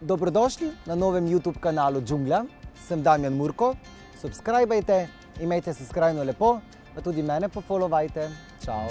Dobrodošli na novem YouTube kanalu Džungla. Sem Damjan Murko. Subscribajte, imejte se skrajno lepo, pa tudi mene pofollowajte. Čau.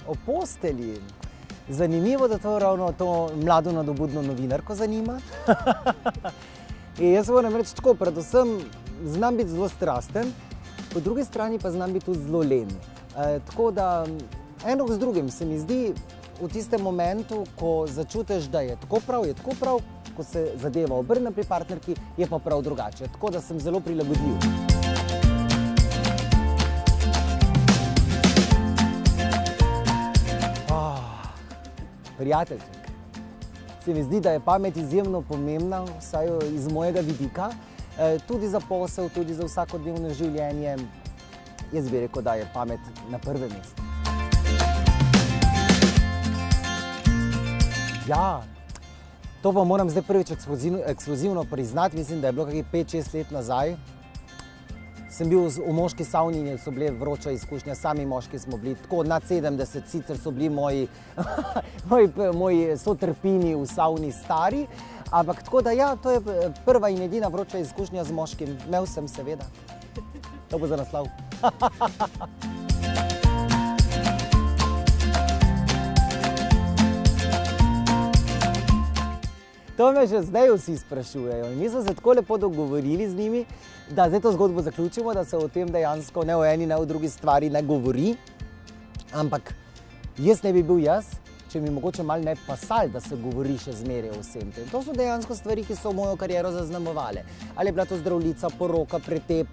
O postelji. Zanimivo, da to ravno to mlado nadobudno novinarko zanima. Jaz moram reči tako, predvsem znam biti zelo strasten, po drugi strani pa znam biti tudi zelo len. Tako da eno z drugim se mi zdi v tistem momentu, ko začutiš, da je tako prav, ko se zadeva obrne pri partnerki, je pa prav drugače. Tako da sem zelo prilagodljiv. Prijateljček, se mi zdi, da je pamet izjemno pomembna, vsaj iz mojega vidika, tudi za posel, tudi za vsakodnevno življenje. Jaz bi rekel, da je pamet na prvem mestu. Ja, to pa moram zdaj prvič ekskluzivno priznati, mislim, da je bilo kakih 5-6 let nazaj. Sem bil v moški savni in so bile vroče izkušnje, sami moški smo bili tako nad 70, sicer so bili moji sotrpini v savni stari, ampak tako da ja, to je prva in edina vroča izkušnja z moškim. Imel sem seveda. To bo za naslov. To me že zdaj vsi sprašujejo in mi smo se tako lepo dogovorili z njimi, da zdaj to zgodbo zaključimo, da se o tem dejansko ne o eni, ne o drugi stvari ne govori. Ampak jaz ne bi bil jaz, če mi mogoče malo ne pasal, da se govori še zmeraj o vsem tem. To so dejansko stvari, ki so mojo kariero zaznamovale. Ali je bila to Zdravljica, Poroka, Pretep,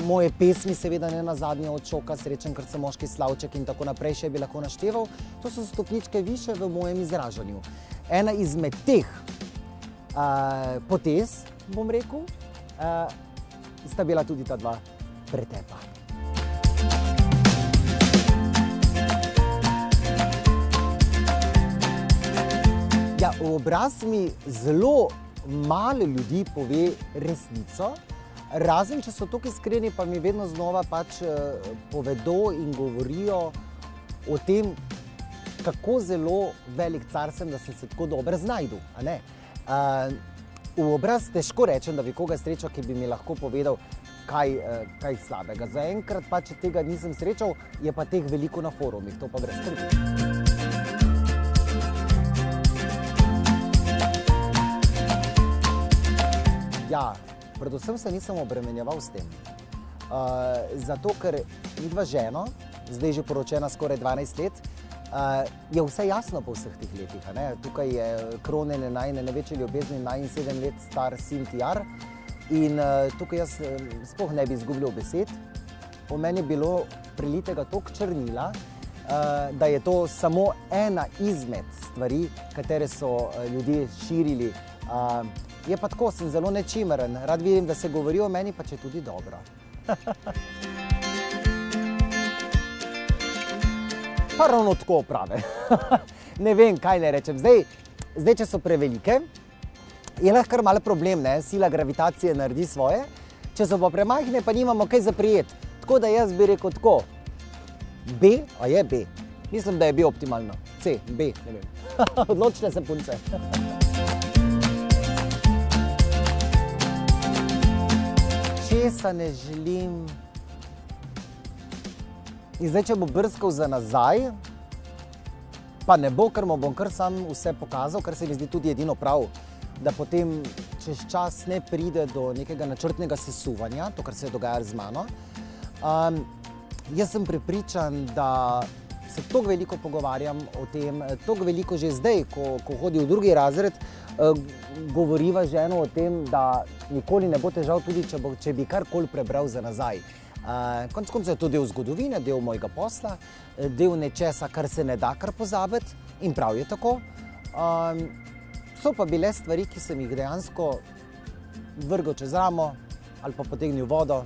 moje pesmi seveda ne nazadnje Od šoka srečen, ker sem moški slavček in tako naprej še bi lahko našteval. To so stopničke više v mojem izražanju. Ena izmed teh potez, bom rekel, sta bila tudi ta dva Pretepa. Ja, v obraz mi zelo malo ljudi pove resnico, razen če so tako iskreni, pa mi vedno znova pač povedo in govorijo o tem, kako zelo velik car sem, da sem se tako dobro znajdel. V obraz težko rečem, da bi koga srečal, ki bi mi lahko povedal kaj slabega. Zaenkrat pa, če tega nisem srečal, je pa teh veliko na forumih, to pa brez skrbi. Ja, predvsem se nisem obremenjeval s tem. Zato, ker midva z ženo, zdaj že poročena skoraj 12 let, je vse jasno po vseh teh letih. Tukaj je kronjene najine največje ljubezni, najin 7 let star sin Tiar. In tukaj jaz sploh ne bi izgubljal besed. Po meni je bilo prilitega toliko črnila, da je to samo ena izmed stvari, katere so ljudje širili. Je pa tako, sem zelo nečimeren. Rad vidim, da se govori o meni, pa če tudi dobro. Pa ravno tako prave. Ne vem, kaj ne rečem. Zdaj, če so prevelike, je lahko kar malo problem, ne? Sila gravitacije naredi svoje. Če so pa premajhne, pa nimamo kaj za prijeti. Tako da jaz bi rekel tako. B, a je B? Mislim, da je B optimalno. C, B, ne vem. Odločne se punce. Česa ne želim? In zdaj, če bo brskal za nazaj, pa ne bo, ker mu bom kar sam vse pokazal, kar se mi zdi tudi edino prav, da potem čez čas ne pride do nekega načrtnega sesuvanja, to, kar se je dogajalo z mano. Jaz sem prepričan, da se toliko veliko pogovarjam o tem, toliko veliko že zdaj, ko hodi v drugi razred, govoriva z ženo o tem, da nikoli ne bo težav tudi, če bi karkoli prebral za nazaj. Konec koncev je to del zgodovine, del mojega posla, del nečesa, kar se ne da kar pozabiti in prav je tako. So pa bile stvari, ki sem jih dejansko vrgel čez ramo ali pa potegnil vodo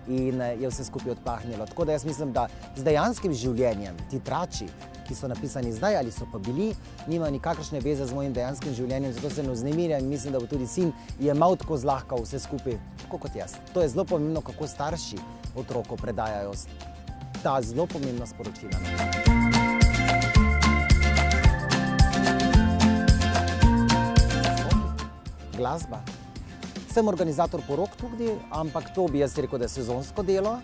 in je vse skupaj odplahnilo. Tako da jaz mislim, da z dejanskim življenjem ti trači, ki so napisani zdaj ali so pa bili, nima nikakršne veze z mojim dejanskim življenjem, zato se ne vznemirjam in mislim, da bo tudi sin jemal tako zlahka vse skupaj, tako kot jaz. To je zelo pomembno, kako starši otroku predajajo ta zelo pomembna sporočila. glasba. Sem organizator porok tudi, ampak to bi jaz rekel, da je sezonsko delo.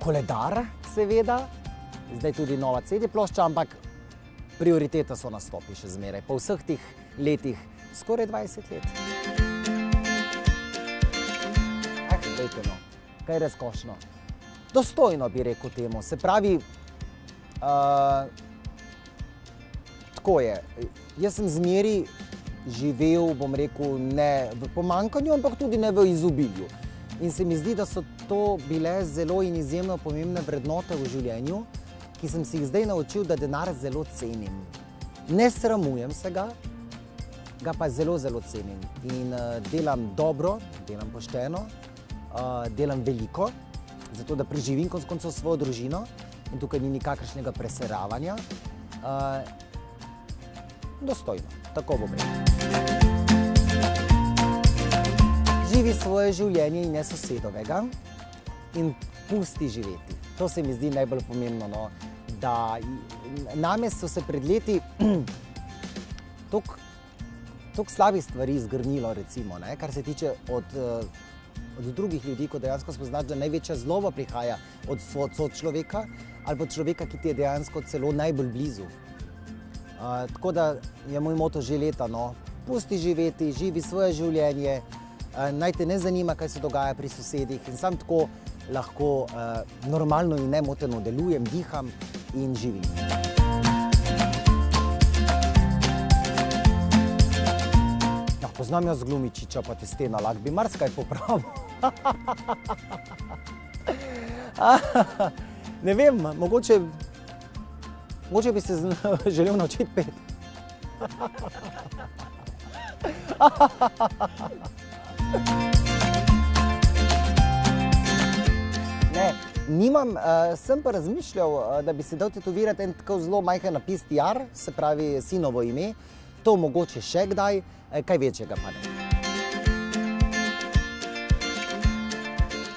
Koledar, seveda, zdaj tudi nova CD-plošča, ampak prioriteta so nastopi še zmeraj. Po vseh teh letih, skoraj 20 let. Dajte no, kaj je razkošno. Dostojno bi rekel temu, se pravi, tako je. Jaz sem zmeri živel, bom rekel, ne v pomanjkanju, ampak tudi ne v izobilju. In se mi zdi, da so to bile zelo in izjemno pomembne vrednote v življenju, ki sem si jih zdaj naučil, da denar zelo cenim. Ne sramujem se ga pa zelo, zelo cenim. In delam dobro, delam pošteno, delam veliko, zato da preživim konec koncev svojo družino in tukaj ni nikakršnega preseravanja. Dostojno, tako bom rekel. Živi svoje življenje in ne sosedovega in pusti živeti. To se mi zdi najbolj pomembno, no, da name so se pred leti toliko slabih stvari zgrnilo, recimo, ne, kar se tiče od drugih ljudi, ko dejansko spoznaš, da največja zloba prihaja od sočloveka ali pa od človeka, ki ti je dejansko celo najbolj blizu. Tako da je moj moto že leta, no, pusti živeti, živi svoje življenje, naj te ne zanima, kaj se dogaja pri sosedih in sam tako lahko normalno in nemoteno delujem, diham in živim. Poznam jaz Glumičiča pa Testena, lahko bi marsikaj popravil. Ne vem, mogoče bi se želel naučiti peti. Ne, nimam, sem pa razmišljal, da bi si dal tetovirati en tako zelo majhen napis Jar, se pravi sinovo ime, to mogoče še kdaj, kaj večjega pa ne.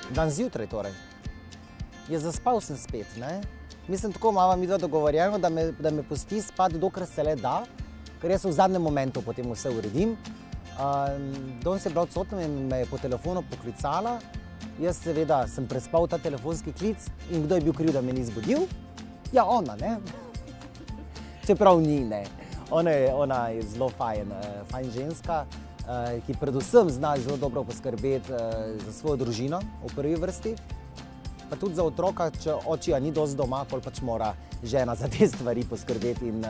Dan zjutraj torej. Ja, zaspal sem spet, ne. Mislim, tako imava midva dogovorjeno, da me pusti spati, dokler se le da, ker jaz v zadnjem momentu potem vse uredim. Danes je bila odsotna in me je po telefonu poklicala. Jaz seveda sem prespal ta telefonski klic in kdo je bil kriv, da me ni zbudil? Ja, ona, ne. Čeprav ni, ne. Ona je zelo fajn ženska, ki predvsem zna zelo dobro poskrbeti za svojo družino v prvi vrsti. Pa tudi za otroka, če očija ni dosti doma, pol pač mora žena za te stvari poskrbeti in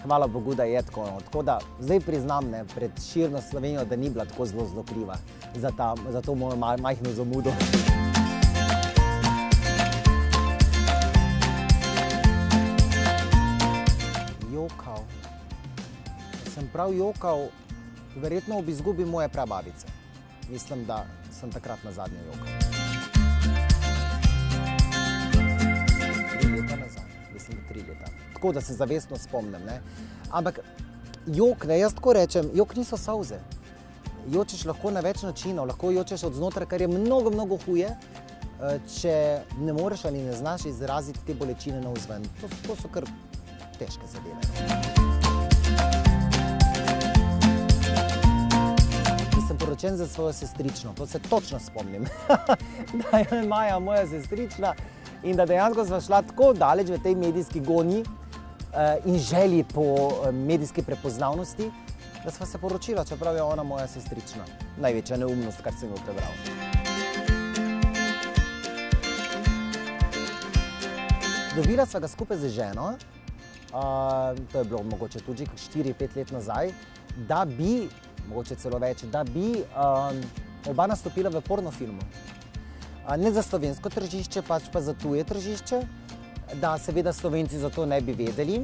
hvala Bogu, da je tako. Tako da zdaj priznam, ne, pred širno Slovenijo, da ni bila tako zelo kriva za to mojo majhno zamudo. Jokal. Sem prav jokal, verjetno ob izgubi moje prababice. Mislim, da sem takrat nazadnje jokal. 3 leta nazaj, mislim, 3 leta. Tako da se zavestno spomnim, ne. Ampak jok, ne, jaz tako rečem, jok niso solze. Jočeš lahko na več načinov, lahko jočeš od znotraj, kar je mnogo, mnogo huje, če ne moreš ali ne znaš izraziti te bolečine navzven. To so kar težke zadeve. Sem poročen za svojo sestrično, to se točno spomnim, da je Maja moja sestrična in da dejansko sva šla tako daleč v tej medijski gonji in želji po medijski prepoznavnosti, da sva se poročila, čeprav je ona moja sestrična. Največja neumnost, kar sem jo prebral. Dobila sva ga skupaj z ženo, to je bilo mogoče tudi 4-5 let nazaj, da bi, mogoče celo več, da bi oba nastopila v pornofilmu. Ne za slovensko tržišče, pač pa za tuje tržišče, da seveda Slovenci za to ne bi vedeli,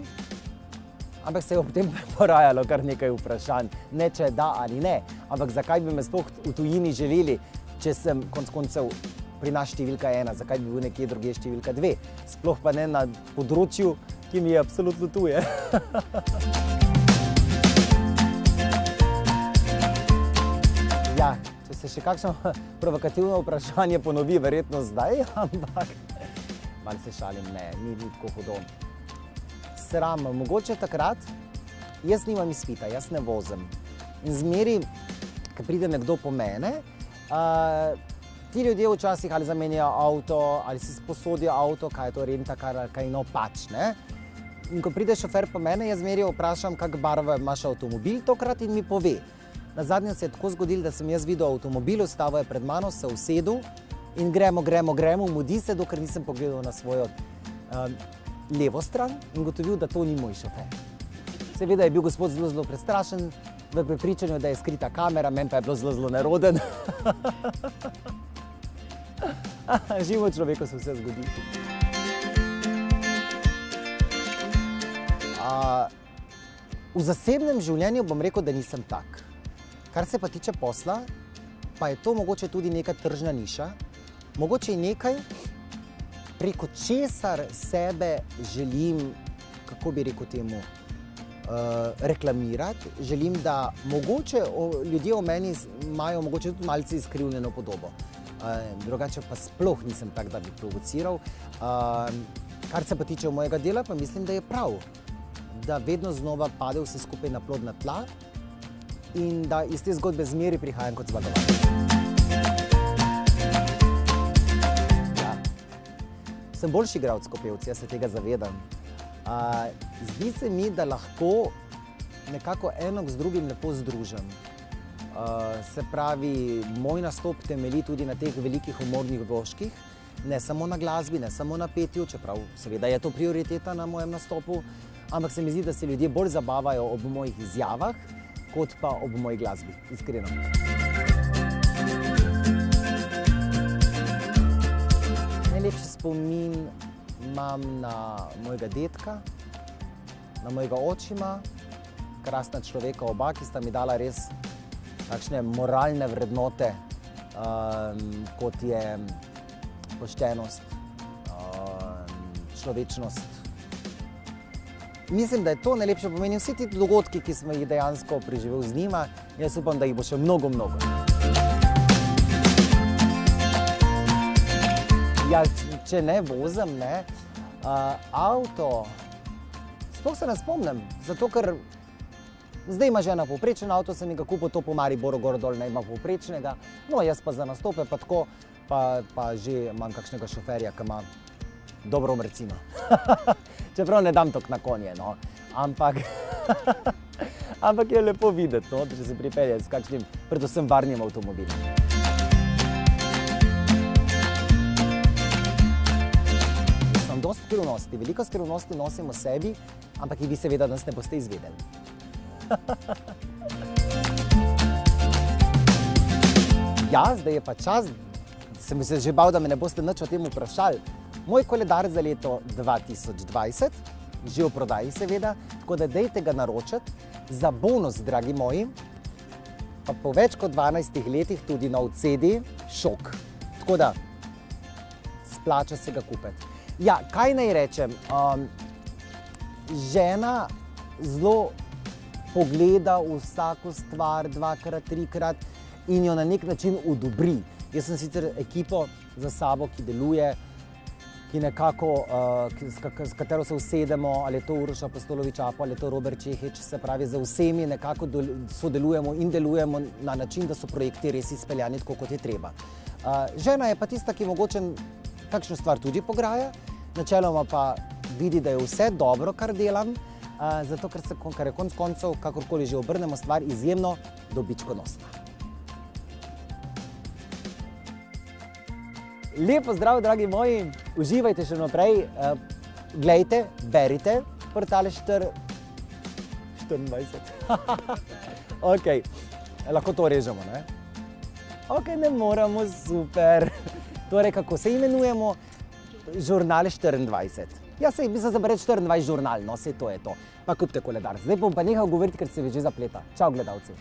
ampak se je ob tem porajalo kar nekaj vprašanj. Ne, če da ali ne, ampak zakaj bi me sploh v tujini želeli, če sem konec koncev pri nas številka 1, zakaj bi bil nekje drugje številka 2, sploh pa ne na področju, ki mi je absolutno tuje. Ja, če se še kakšno provokativno vprašanje ponovi, verjetno zdaj, ampak malo se šalim, ne, ni tako hudo. Sram, mogoče takrat, jaz nimam izpita, jaz ne vozim. In zmeri, ko pride nekdo po mene, ti ljudje včasih ali zamenjajo avto, ali si sposodijo avto, kaj je to rentakar, ali kaj pač, ne. In ko pride šofer po mene, jaz zmeraj vprašam, kak barva imaš avtomobil tokrat in mi pove. Nazadnje se je tako zgodilo, da sem jaz videl avtomobil, ustavil je pred mano, se usedel in gremo, mudi se, dokler nisem pogledal na svojo levo stran in ugotovil, da to ni moj šofer. Seveda je bil gospod zelo prestrašen, v prepričanju, da je skrita kamera, meni pa je bilo zelo neroden. Živo človeku se vse zgodi. V zasebnem življenju bom rekel, da nisem tak. Kar se pa tiče posla, pa je to mogoče tudi neka tržna niša, mogoče je nekaj, preko česar sebe želim, kako bi rekel temu, reklamirati. Želim, da mogoče ljudje o meni imajo mogoče tudi malce izkrivljeno podobo. Drugače pa sploh nisem tak, da bi provociral. Kar se pa tiče mojega dela, pa mislim, da je prav, da vedno znova pade vse skupaj na plodna tla in da iz te zgodbe zmeri prihajam kot zmagovalec. Ja. Sem boljši igralec kot pevec, jaz se tega zavedam. Zdi se mi, da lahko nekako eno z drugim lepo združim. Se pravi, moj nastop temelji tudi na teh velikih humornih vložkih, ne samo na glasbi, ne samo na petju, čeprav seveda je to prioriteta na mojem nastopu, ampak se mi zdi, da se ljudje bolj zabavajo ob mojih izjavah, kot pa ob moji glasbi, iskreno. Najlepši spomin imam na mojega dedka, na mojega očima, krasna človeka oba, ki sta mi dala res takšne moralne vrednote, kot je poštenost, človečnost. Mislim, da je to najlepše pomeni vsi ti dogodki, ki smo jih dejansko preživel z njima. Jaz upam, da jih bo še mnogo. Ja, če ne vozim, ne, avto, sploh se ne spomnim, zato ker zdaj ima žena povprečen avto, sem ga kupil, to po Mariboru gor dol ne ima povprečnega, no jaz pa za nastope pa tako, pa že imam kakšnega šoferja, ki ima dobro mrcino. Čeprav ne dam toliko na konje, no, ampak je lepo videti, no, če se pripelje s kakšnim, predvsem varnim avtomobilom. Dosti skrivnosti, veliko skrivnosti nosim v sebi, ampak jih vi seveda danes ne boste izvedeli. Ja, zdaj je pa čas, sem se že bal, da me ne boste nič o tem vprašali. Moj koledar za leto 2020, že v prodaji seveda, tako da dejte ga naročiti za bonus, dragi moji, pa po več kot 12 letih tudi nov CD, šok. Tako da, splača se ga kupiti. Ja, kaj naj rečem, žena zelo pogleda vsako stvar dvakrat, trikrat in jo na nek način odobri. Jaz sem sicer ekipo za sabo, ki deluje, ki nekako, s katero se usedemo, ali je to Uroš Apostolovič Apo, ali je to Robert Čehič, se pravi, za vsemi nekako sodelujemo in delujemo na način, da so projekti res izpeljani tako, kot je treba. Žena je pa tista, ki mogoče kakšno stvar tudi pograja, načeloma pa vidi, da je vse dobro, kar delam, zato ker je konec koncev, kakorkoli že obrnemo stvar, izjemno dobičkonosna. Lep pozdrav, dragi moji, uživajte še naprej, glejte, berite portale 24. Ok, lahko to režemo, ne? Ok, ne moramo, super. Torej, kako se imenujemo? Žurnal 24. Ja, sej bi se zabrati 24 žurnal, no, sej to je to. Pa kupite koledar. Zdaj bom pa nehal govoriti, ker se že zapleta. Čau, gledalci.